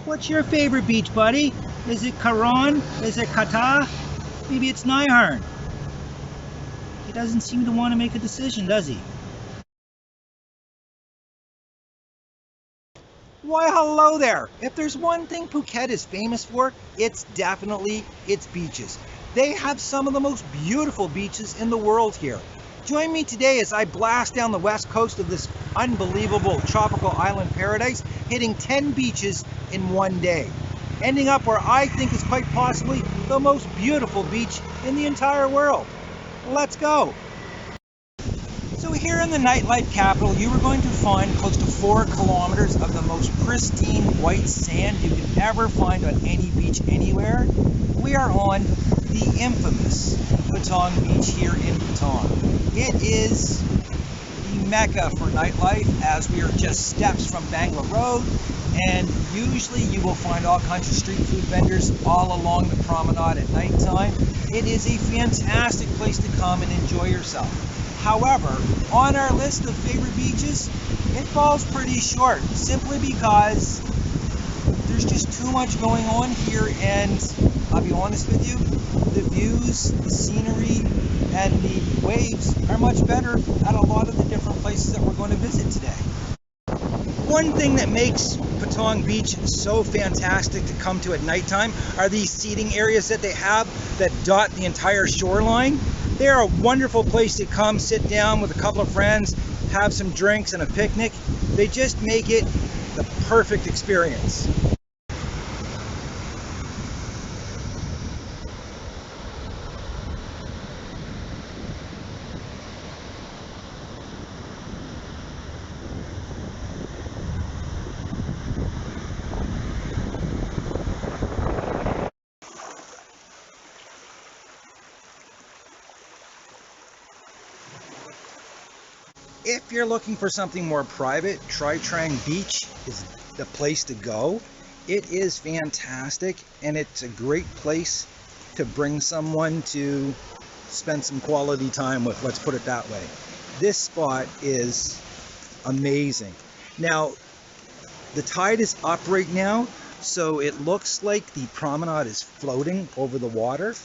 What's your favorite beach, buddy? Is it Karan? Is it Kata? Maybe it's Naiharn. He doesn't seem to want to make a decision, does he? Why, hello there! If there's one thing Phuket is famous for, it's definitely its beaches. They have some of the most beautiful beaches in the world here. Join me today as I blast down the west coast of this unbelievable tropical island paradise, hitting 10 beaches in one day, ending up where I think is quite possibly the most beautiful beach in the entire world. Let's go! So here in the nightlife capital, you are going to find close to 4 kilometers of the most pristine white sand you can ever find on any beach anywhere. We are on the infamous Patong Beach here in Patong. It is the mecca for nightlife, as we are just steps from Bangla Road, and usually you will find all kinds of street food vendors all along the promenade at nighttime. It is a fantastic place to come and enjoy yourself. However, on our list of favorite beaches, it falls pretty short, simply because there's just too much going on here, and I'll be honest with you, the views, the scenery, and the waves are much better at a lot of the different places that we're going to visit today. One thing that makes Patong Beach so fantastic to come to at nighttime are these seating areas that they have that dot the entire shoreline. They are a wonderful place to come, sit down with a couple of friends, have some drinks and a picnic. They just make it the perfect experience. If you're looking for something more private, Trai Trang Beach is the place to go. It is fantastic, and it's a great place to bring someone to spend some quality time with, let's put it that way. This spot is amazing. Now, the tide is up right now, so it looks like the promenade is floating over the water.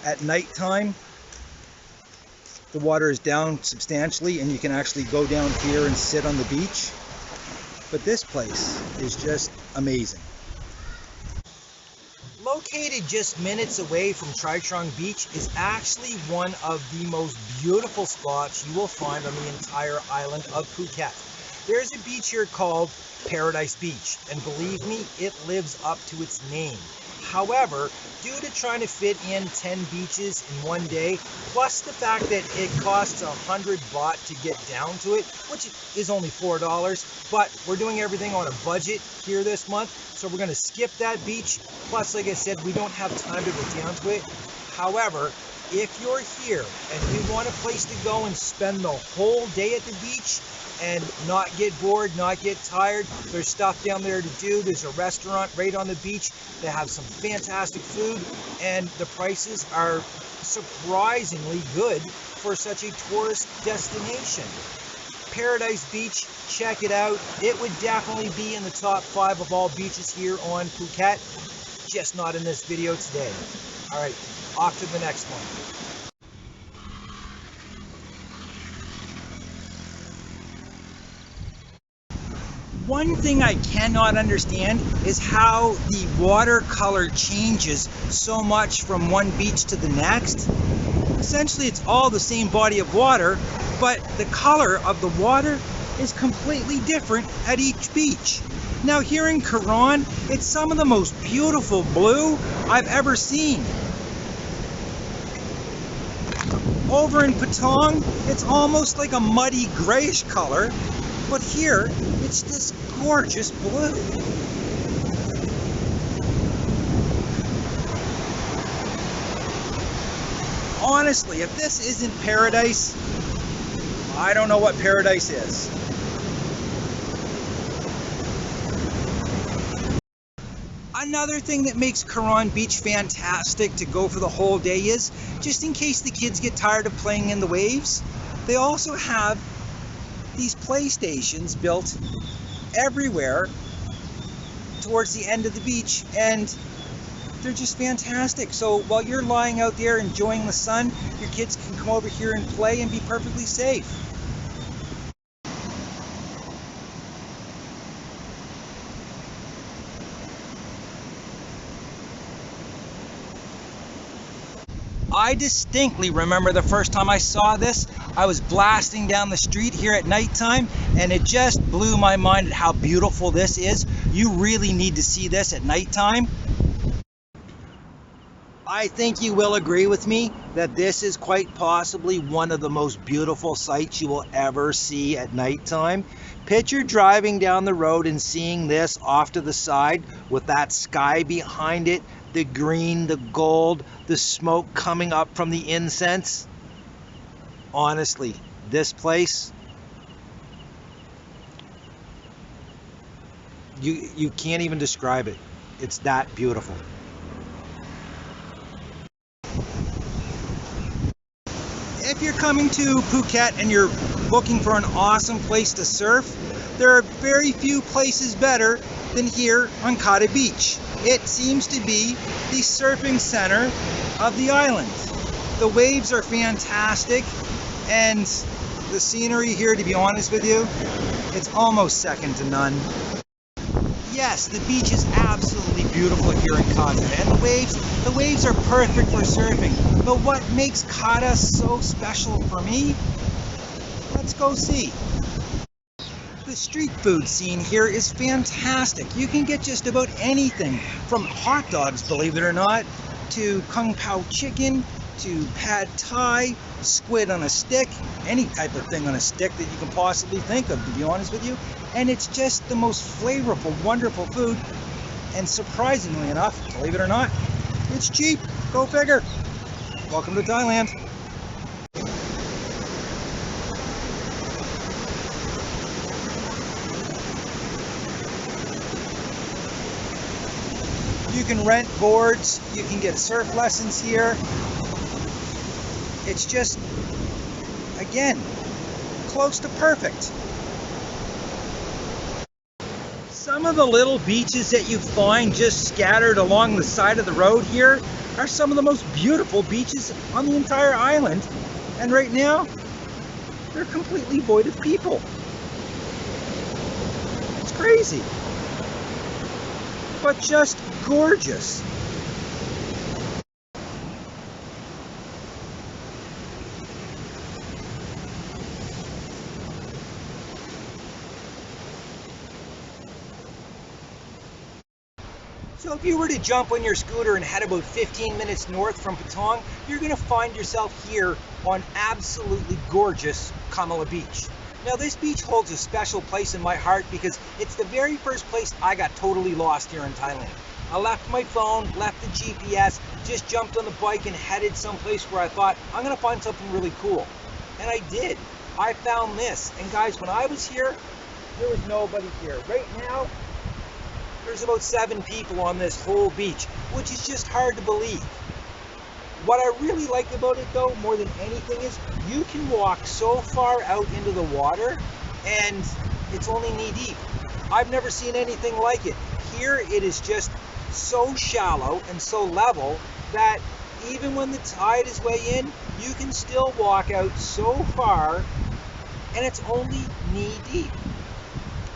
At nighttime, the water is down substantially, and you can actually go down here and sit on the beach. But this place is just amazing. Located just minutes away from Trai Trang Beach is actually one of the most beautiful spots you will find on the entire island of Phuket. There's a beach here called Paradise Beach, and believe me, it lives up to its name. However, due to trying to fit in 10 beaches in one day, plus the fact that it costs 100 baht to get down to it, which is only $4, but we're doing everything on a budget here this month, so we're going to skip that beach. Plus, like I said, we don't have time to go down to it. However, if you're here and you want a place to go and spend the whole day at the beach and not get bored, not get tired, there's stuff down there to do. There's a restaurant right on the beach. They have some fantastic food, and the prices are surprisingly good for such a tourist destination. Paradise Beach, check it out. It would definitely be in the top 5 of all beaches here on Phuket, just not in this video today. All right, off to the next one. One thing I cannot understand is how the watercolor changes so much from one beach to the next. Essentially, it's all the same body of water, but the color of the water is completely different at each beach. Now here in Karan, it's some of the most beautiful blue I've ever seen. Over in Patong, it's almost like a muddy grayish color, but here it's this gorgeous blue. Honestly, if this isn't paradise, I don't know what paradise is. Another thing that makes Karan Beach fantastic to go for the whole day is, just in case the kids get tired of playing in the waves, they also have these PlayStations built everywhere towards the end of the beach, and they're just fantastic. So while you're lying out there enjoying the sun, your kids can come over here and play and be perfectly safe. I distinctly remember the first time I saw this. I was blasting down the street here at nighttime, and it just blew my mind at how beautiful this is. You really need to see this at nighttime. I think you will agree with me that this is quite possibly one of the most beautiful sights you will ever see at nighttime. Picture driving down the road and seeing this off to the side with that sky behind it, the green, the gold, the smoke coming up from the incense. Honestly, this place, you can't even describe it. It's that beautiful. If you're coming to Phuket and you're looking for an awesome place to surf, there are very few places better than here on Kata Beach. It seems to be the surfing center of the island. The waves are fantastic, and the scenery here, to be honest with you, it's almost second to none. Yes, the beach is absolutely beautiful here in Kata, and the waves are perfect for surfing. But what makes Kata so special for me? Let's go see. The street food scene here is fantastic. You can get just about anything from hot dogs, believe it or not, to kung pao chicken, to pad thai, squid on a stick, any type of thing on a stick that you can possibly think of, to be honest with you. And it's just the most flavorful, wonderful food. And surprisingly enough, believe it or not, it's cheap. Go figure. Welcome to Thailand. You can rent boards, you can get surf lessons here. It's just, again, close to perfect. Some of the little beaches that you find just scattered along the side of the road here are some of the most beautiful beaches on the entire island. And right now, they're completely void of people. It's crazy. But just gorgeous. So if you were to jump on your scooter and head about 15 minutes north from Patong, you're going to find yourself here on absolutely gorgeous Kamala Beach. Now this beach holds a special place in my heart because it's the very first place I got totally lost here in Thailand. I left my phone, left the GPS, just jumped on the bike and headed someplace where I thought, I'm going to find something really cool. And I did. I found this. And guys, when I was here, there was nobody here. Right now, there's about 7 people on this whole beach, which is just hard to believe. What I really like about it though, more than anything, is you can walk so far out into the water and it's only knee deep. I've never seen anything like it. Here it is just so shallow and so level that even when the tide is way in, you can still walk out so far and it's only knee deep.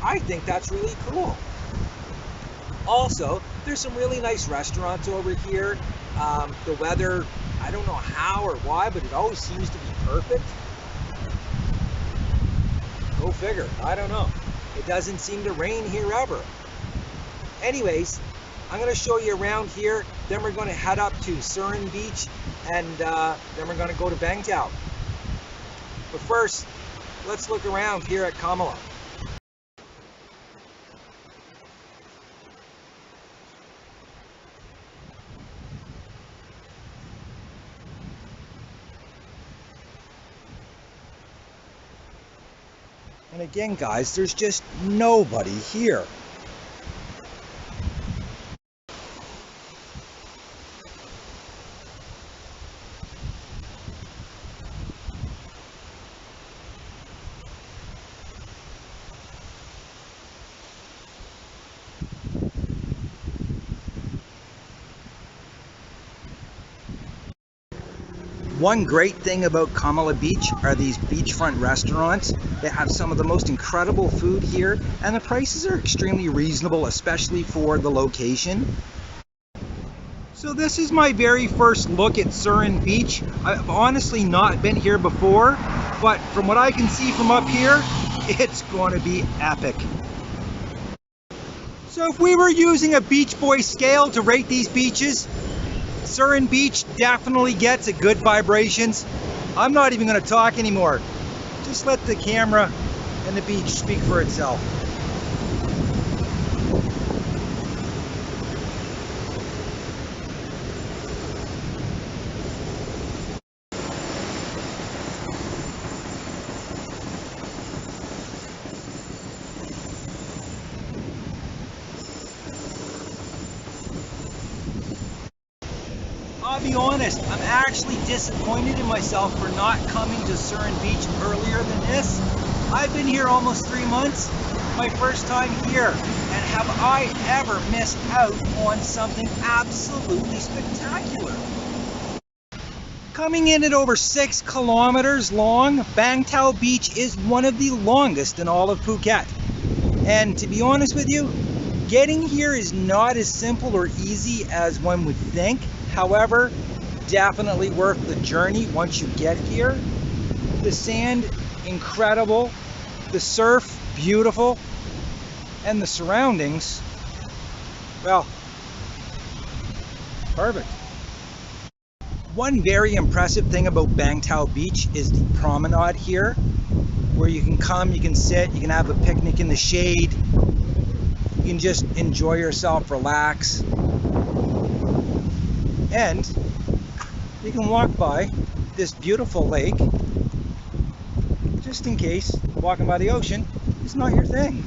I think that's really cool. Also, there's some really nice restaurants over here. The weather, I don't know how or why, but it always seems to be perfect. Go figure, I don't know. It doesn't seem to rain here ever. Anyways, I'm going to show you around here, then we're going to head up to Surin Beach, and then we're going to go to Bangtao. But first, let's look around here at Kamala. And again, guys, there's just nobody here. One great thing about Kamala Beach are these beachfront restaurants. They have some of the most incredible food here, and the prices are extremely reasonable, especially for the location. So this is my very first look at Surin Beach. I've honestly not been here before, but from what I can see from up here, it's going to be epic. So if we were using a Beach Boy scale to rate these beaches, Surin Beach definitely gets a good vibrations. I'm not even going to talk anymore. Just let the camera and the beach speak for itself. I'll be honest, I'm actually disappointed in myself for not coming to Surin Beach earlier than this. I've been here almost 3 months, my first time here, and have I ever missed out on something absolutely spectacular. Coming in at over 6 kilometers long, Bang Tao Beach is one of the longest in all of Phuket. And to be honest with you, getting here is not as simple or easy as one would think. However, definitely worth the journey once you get here. The sand, incredible. The surf, beautiful. And the surroundings, well, perfect. One very impressive thing about Bang Tao Beach is the promenade here, where you can come, you can sit, you can have a picnic in the shade. You can just enjoy yourself, relax. And you can walk by this beautiful lake, just in case walking by the ocean is not your thing.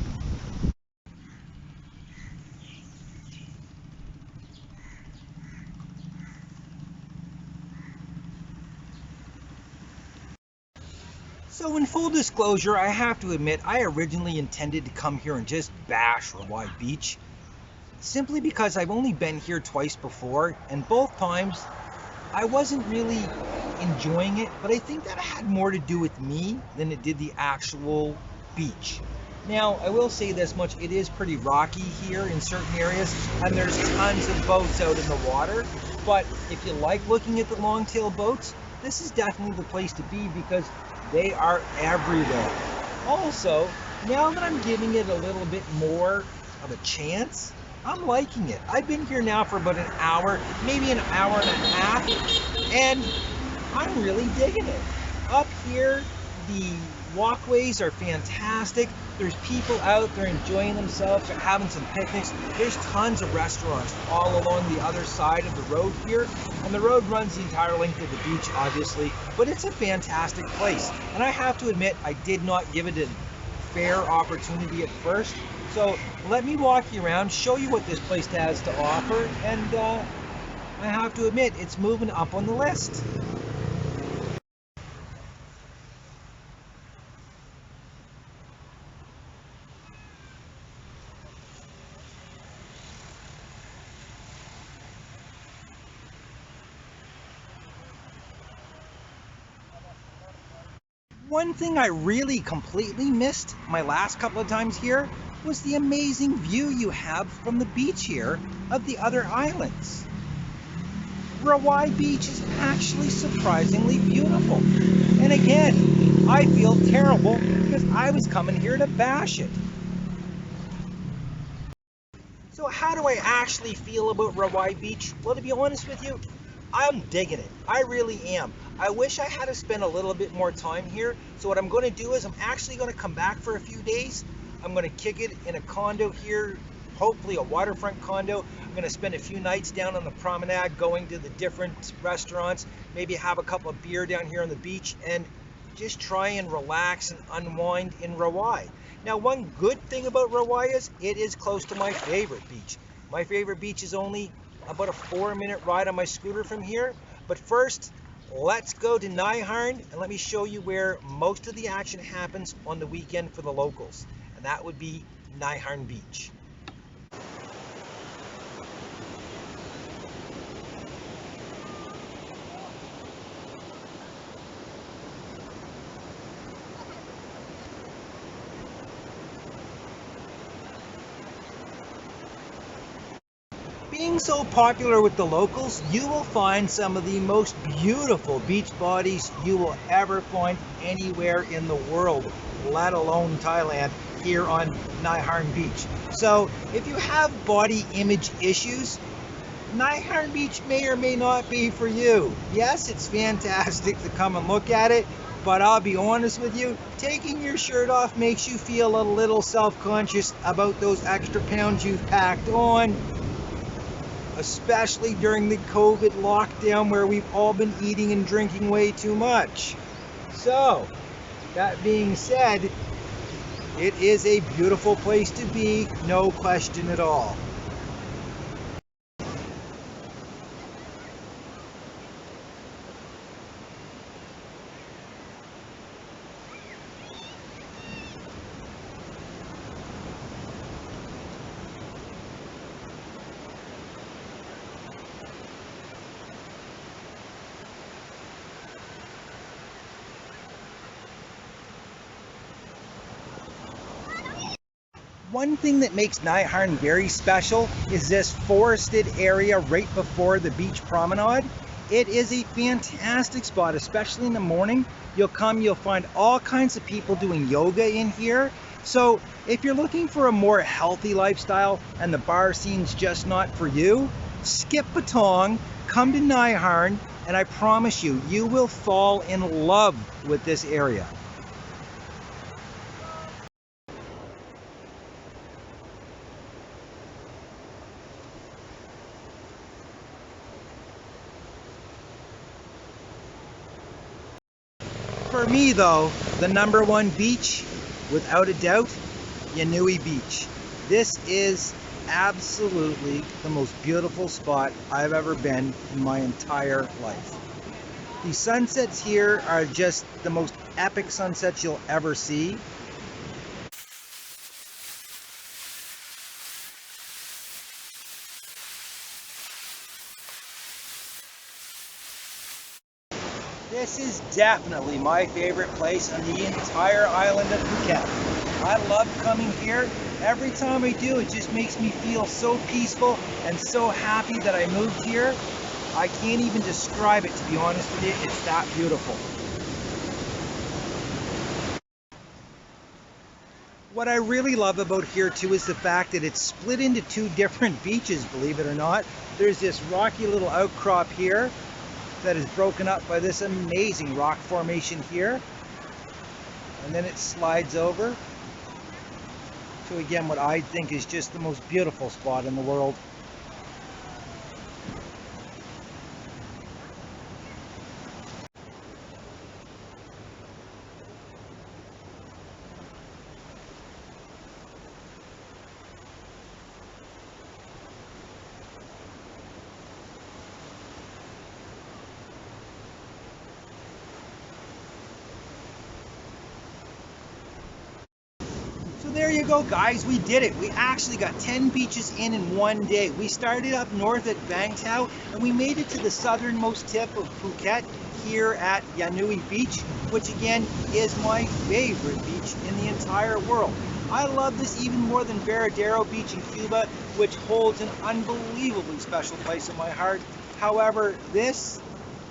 So in full disclosure, I have to admit, I originally intended to come here and just bash Rawai Beach, simply because I've only been here twice before, and both times I wasn't really enjoying it, but I think that had more to do with me than it did the actual beach. Now, I will say this much, it is pretty rocky here in certain areas, and there's tons of boats out in the water, but if you like looking at the long-tail boats, this is definitely the place to be because they are everywhere. Also, now that I'm giving it a little bit more of a chance, I'm liking it. I've been here now for about an hour, maybe an hour and a half, and I'm really digging it. Up here, the walkways are fantastic. There's people out there enjoying themselves, they're having some picnics. There's tons of restaurants all along the other side of the road here, and the road runs the entire length of the beach, obviously, but it's a fantastic place. And I have to admit, I did not give it a fair opportunity at first. So let me walk you around, show you what this place has to offer, and I have to admit, it's moving up on the list. One thing I really completely missed my last couple of times here was the amazing view you have from the beach here of the other islands. Rawai Beach is actually surprisingly beautiful. And again, I feel terrible because I was coming here to bash it. So how do I actually feel about Rawai Beach? Well, to be honest with you, I'm digging it. I really am. I wish I had to spend a little bit more time here. So what I'm going to do is I'm actually going to come back for a few days. I'm going to kick it in a condo here, hopefully a waterfront condo. I'm going to spend a few nights down on the promenade, going to the different restaurants, maybe have a couple of beer down here on the beach, and just try and relax and unwind in Rawai. Now, one good thing about Rawai is it is close to my favorite beach. My favorite beach is only about a 4-minute ride on my scooter from here. But first, let's go to Nai Harn and let me show you where most of the action happens on the weekend for the locals. And that would be Nai Harn Beach. Being so popular with the locals, you will find some of the most beautiful beach bodies you will ever find anywhere in the world, let alone Thailand, here on Nai Harn Beach. So if you have body image issues, Nai Harn Beach may or may not be for you. Yes, it's fantastic to come and look at it, but I'll be honest with you, taking your shirt off makes you feel a little self-conscious about those extra pounds you've packed on, especially during the COVID lockdown where we've all been eating and drinking way too much. So, that being said, it is a beautiful place to be, no question at all. One thing that makes Nai Harn very special is this forested area right before the beach promenade. It is a fantastic spot, especially in the morning. You'll find all kinds of people doing yoga in here. So if you're looking for a more healthy lifestyle and the bar scene's just not for you, skip Patong, come to Nai Harn, and I promise you, you will fall in love with this area. For me though, the number one beach, without a doubt, Yanui Beach. This is absolutely the most beautiful spot I've ever been in my entire life. The sunsets here are just the most epic sunsets you'll ever see. This is definitely my favorite place on the entire island of Phuket. I love coming here. Every time I do, it just makes me feel so peaceful and so happy that I moved here. I can't even describe it, to be honest with you. It's that beautiful. What I really love about here too is the fact that it's split into two different beaches, believe it or not. There's this rocky little outcrop here that is broken up by this amazing rock formation here, and then it slides over to, again, what I think is just the most beautiful spot in the world. So there you go, guys, we did it. We actually got 10 beaches in one day. We started up north at Vang Tao and we made it to the southernmost tip of Phuket here at Yanui Beach, which again is my favorite beach in the entire world. I love this even more than Veradero Beach in Cuba, which holds an unbelievably special place in my heart. However, this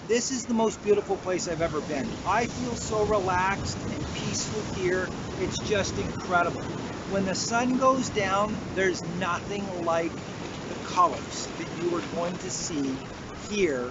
is the most beautiful place I've ever been. I feel so relaxed and peaceful here. It's just incredible. When the sun goes down, there's nothing like the colors that you are going to see here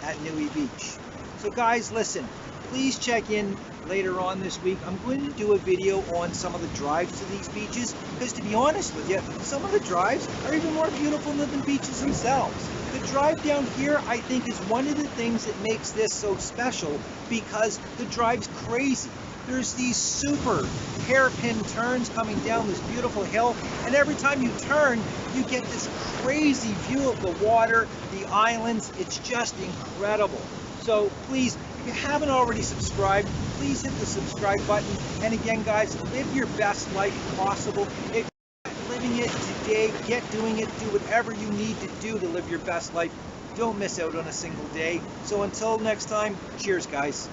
at Nui Beach. So guys, listen, please check in later on this week. I'm going to do a video on some of the drives to these beaches, because to be honest with you, some of the drives are even more beautiful than the beaches themselves. The drive down here, I think, is one of the things that makes this so special, because the drive's crazy. There's these super hairpin turns coming down this beautiful hill, and every time you turn, you get this crazy view of the water, the islands. It's just incredible. So please, if you haven't already subscribed, please hit the subscribe button. And again, guys, live your best life possible. If you're living it today, get doing it. Do whatever you need to do to live your best life. Don't miss out on a single day. So until next time, cheers, guys.